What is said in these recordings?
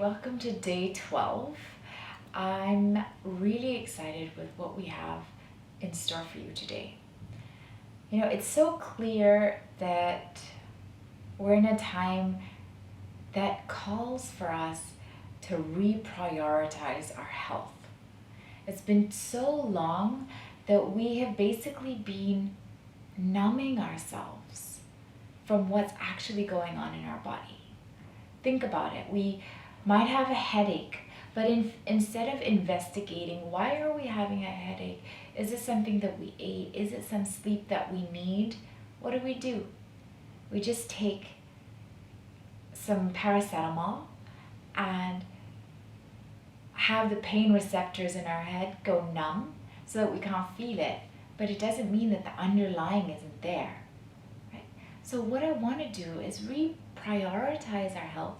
welcome to day 12. I'm really excited with what we have in store for you today. It's so clear that we're in a time that calls for us to reprioritize our health. It's been so long that we have basically been numbing ourselves from what's actually going on in our body. Think about it. We might have a headache, but instead of investigating why are we having a headache, is it something that we ate, is it some sleep that we need, what do? We just take some paracetamol and have the pain receptors in our head go numb so that we can't feel it, but it doesn't mean that the underlying isn't there, right? So what I want to do is reprioritize our health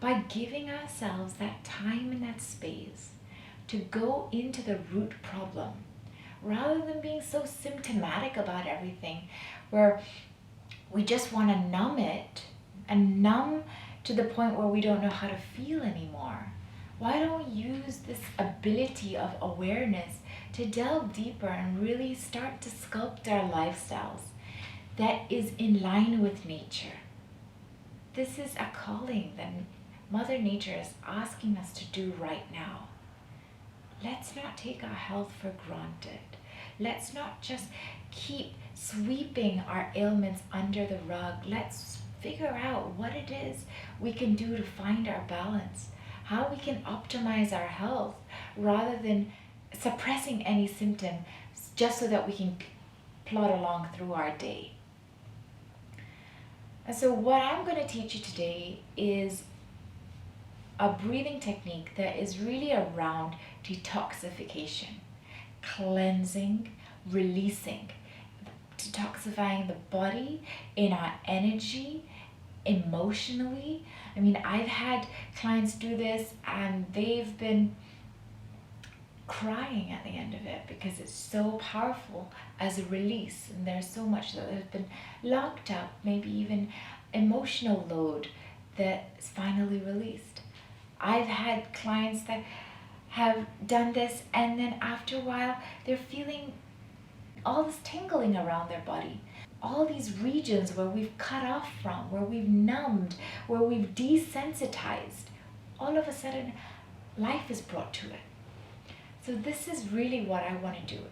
by giving ourselves that time and that space to go into the root problem rather than being so symptomatic about everything where we just want to numb it and numb to the point where we don't know how to feel anymore. Why don't we use this ability of awareness to delve deeper and really start to sculpt our lifestyles that is in line with nature? This is a calling that Mother Nature is asking us to do right now. Let's not take our health for granted. Let's not just keep sweeping our ailments under the rug. Let's figure out what it is we can do to find our balance, how we can optimize our health rather than suppressing any symptom just so that we can plod along through our day. And so what I'm going to teach you today is a breathing technique that is really around detoxification, cleansing, releasing, detoxifying the body, in our energy, emotionally. I've had clients do this and they've been crying at the end of it because it's so powerful as a release, and there's so much that has been locked up, maybe even emotional load that's finally released. I've had clients that have done this and then after a while they're feeling all this tingling around their body, all these regions where we've cut off from, where we've numbed, where we've desensitized. All of a sudden life is brought to it. So this is really what I want to do.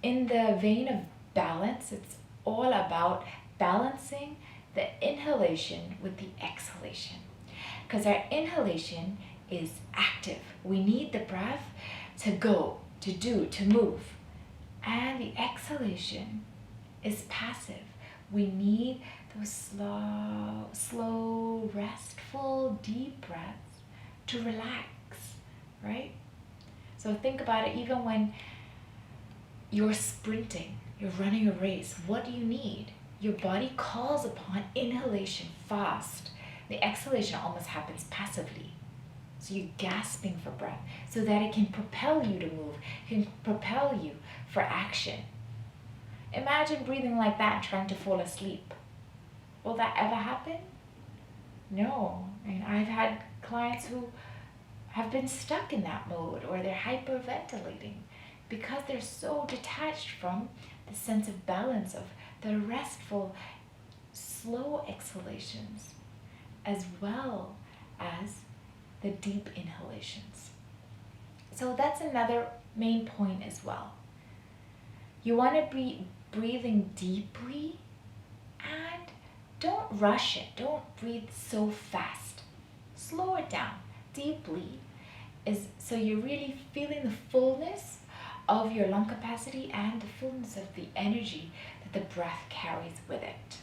In the vein of balance, it's all about balancing the inhalation with the exhalation. Because our inhalation is active. We need the breath to go, to do, to move. And the exhalation is passive. We need those slow, restful, deep breaths to relax, right? So think about it, even when you're sprinting, you're running a race, what do you need? Your body calls upon inhalation fast. The exhalation almost happens passively. So you're gasping for breath so that it can propel you to move, can propel you for action. Imagine breathing like that and trying to fall asleep. Will that ever happen? No. I've had clients who have been stuck in that mode, or they're hyperventilating because they're so detached from the sense of balance of the restful, slow exhalations as well as the deep inhalations. So that's another main point as well. You want to be breathing deeply and don't rush it. Don't breathe so fast. Slow it down deeply, is so you're really feeling the fullness of your lung capacity and the fullness of the energy that the breath carries with it.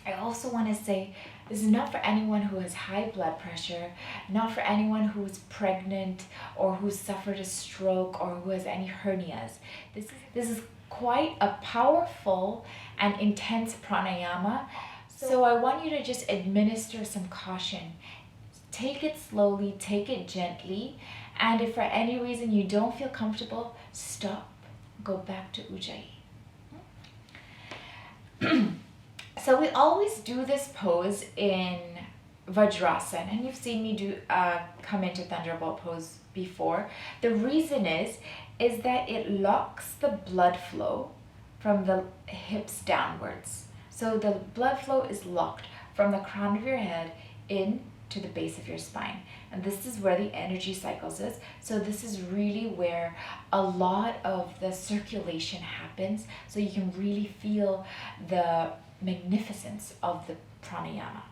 I also want to say this is not for anyone who has high blood pressure, not for anyone who is pregnant or who's suffered a stroke or who has any hernias. This is quite a powerful and intense pranayama. So I want you to just administer some caution. Take it slowly, take it gently, and if for any reason you don't feel comfortable, stop, go back to Ujjayi. So we always do this pose in Vajrasana, and you've seen me do come into thunderbolt pose before. The reason is that it locks the blood flow from the hips downwards. So the blood flow is locked from the crown of your head in to the base of your spine. And this is where the energy cycles is. So this is really where a lot of the circulation happens. So you can really feel the magnificence of the pranayama.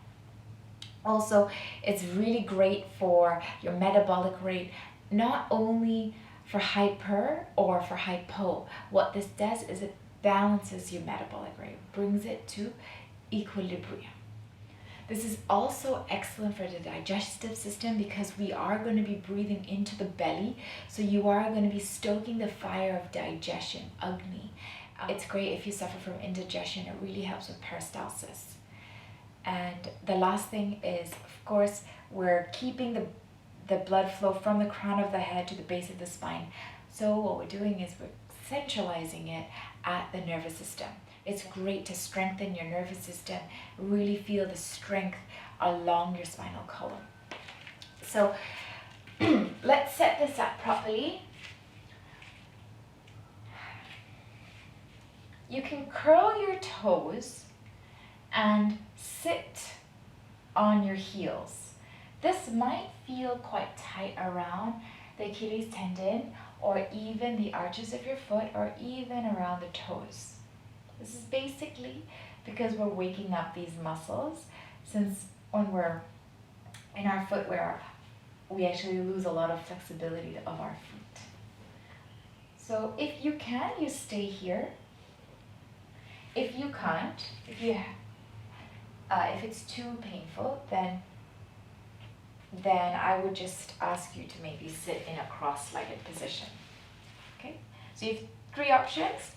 Also, it's really great for your metabolic rate, not only for hyper or for hypo. What this does is it balances your metabolic rate, brings it to equilibrium. This is also excellent for the digestive system because we are going to be breathing into the belly. So you are going to be stoking the fire of digestion, Agni. It's great if you suffer from indigestion. It really helps with peristalsis. And the last thing is, of course, we're keeping the blood flow from the crown of the head to the base of the spine. So what we're doing is we're centralizing it at the nervous system. It's great to strengthen your nervous system, really feel the strength along your spinal column. So let's set this up properly. You can curl your toes and sit on your heels. This might feel quite tight around the Achilles tendon or even the arches of your foot or even around the toes. This is basically because we're waking up these muscles, since when we're in our footwear, we actually lose a lot of flexibility of our feet. So if you can, you stay here. If you can't, if it's too painful, then I would just ask you to maybe sit in a cross-legged position. Okay? So you have 3 options.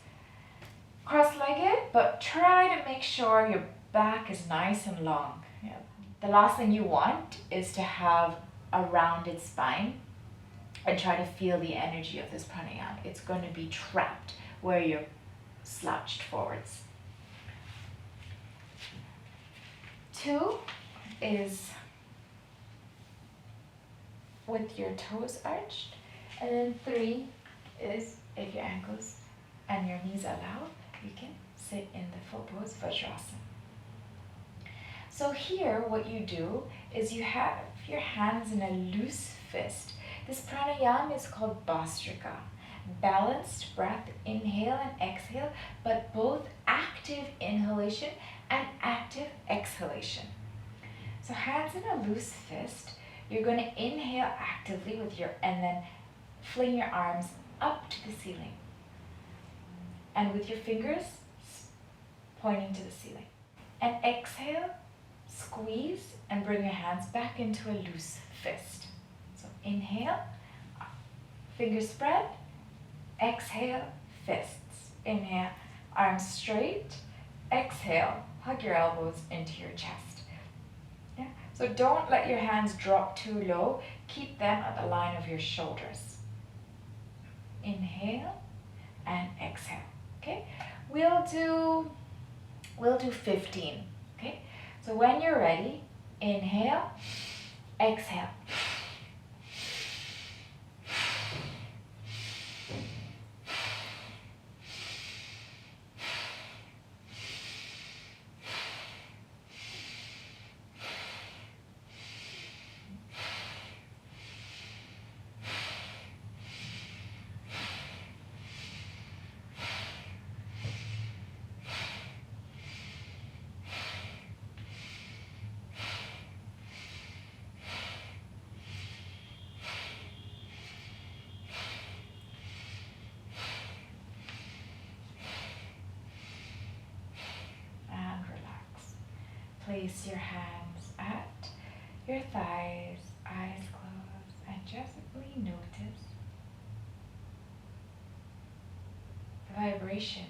Cross-legged, but try to make sure your back is nice and long. Yeah. The last thing you want is to have a rounded spine and try to feel the energy of this pranayama. It's going to be trapped where you're slouched forwards. 2 is with your toes arched, and then 3 is if your ankles and your knees allow, you can sit in the full pose Vajrasana. So here what you do is you have your hands in a loose fist. This pranayama is called Bhastrika. Balanced breath, inhale and exhale, but both active inhalation and active exhalation. So hands in a loose fist, you're going to inhale actively and then fling your arms up to the ceiling. And with your fingers pointing to the ceiling. And exhale, squeeze, and bring your hands back into a loose fist. So inhale, fingers spread, exhale, fists. Inhale, arms straight, exhale, hug your elbows into your chest. Yeah? So don't let your hands drop too low, keep them at the line of your shoulders. Inhale and exhale. Okay, we'll do 15. Okay, so when you're ready, inhale, exhale. Place your hands at your thighs, eyes closed, and just really notice the vibration,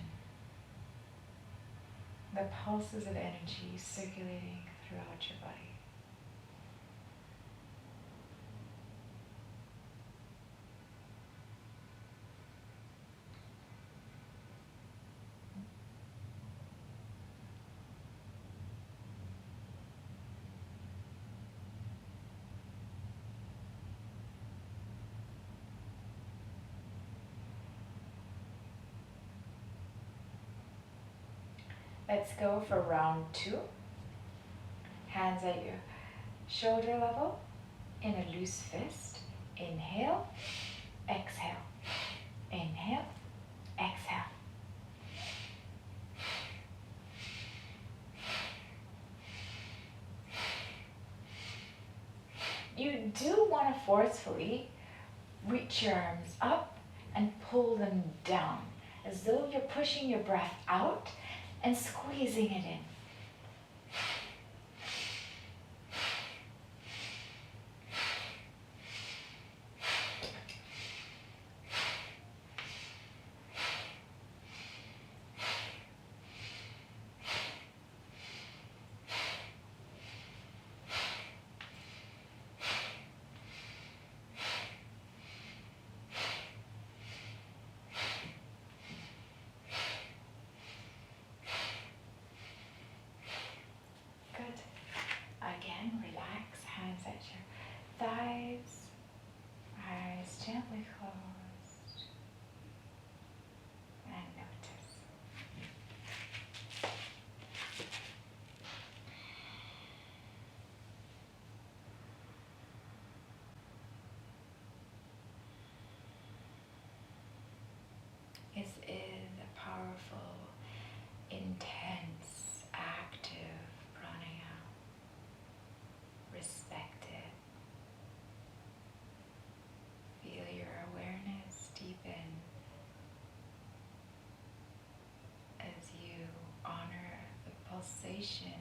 the pulses of energy circulating throughout your body. Let's go for round 2. Hands at your shoulder level in a loose fist. Inhale, exhale. Inhale, exhale. You do want to forcefully reach your arms up and pull them down, as though you're pushing your breath out and squeezing it in. Again, relax, hands at your thighs, eyes gently closed, and notice. This is a powerful, intense, active pranayama. Respect it. Feel your awareness deepen as you honor the pulsation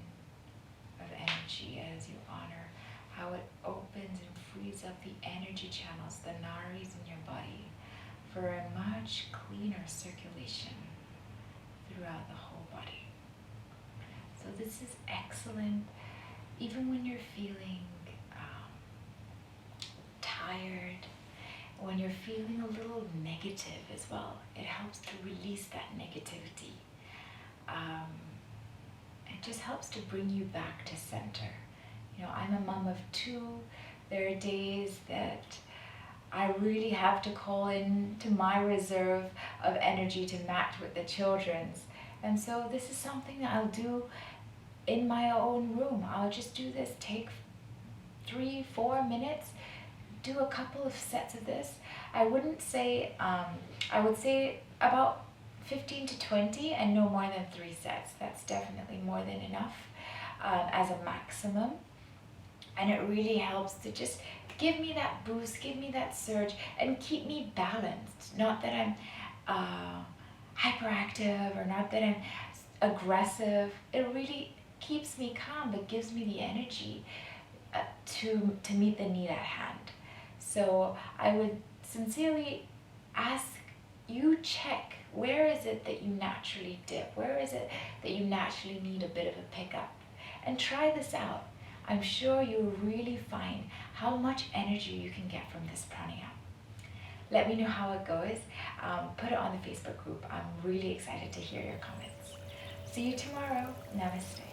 of energy, as you honor how it opens and frees up the energy channels, the nadis in your body, for a much cleaner circulation throughout the whole body. So this is excellent even when you're feeling tired, when you're feeling a little negative as well. It helps to release that negativity. It just helps to bring you back to center. You know, I'm a mom of 2. There are days that I really have to call in to my reserve of energy to match with the children's. And so this is something that I'll do in my own room. I'll just do this, take 3-4 minutes, do a couple of sets of this. I wouldn't say, I would say about 15 to 20 and no more than 3 sets. That's definitely more than enough as a maximum. And it really helps to just give me that boost, give me that surge, and keep me balanced. Not that I'm hyperactive or not that I'm aggressive. It really keeps me calm, but gives me the energy to meet the need at hand. So I would sincerely ask you, check, where is it that you naturally dip? Where is it that you naturally need a bit of a pickup? And try this out. I'm sure you'll really find how much energy you can get from this pranayama. Let me know how it goes. Put it on the Facebook group. I'm really excited to hear your comments. See you tomorrow. Namaste.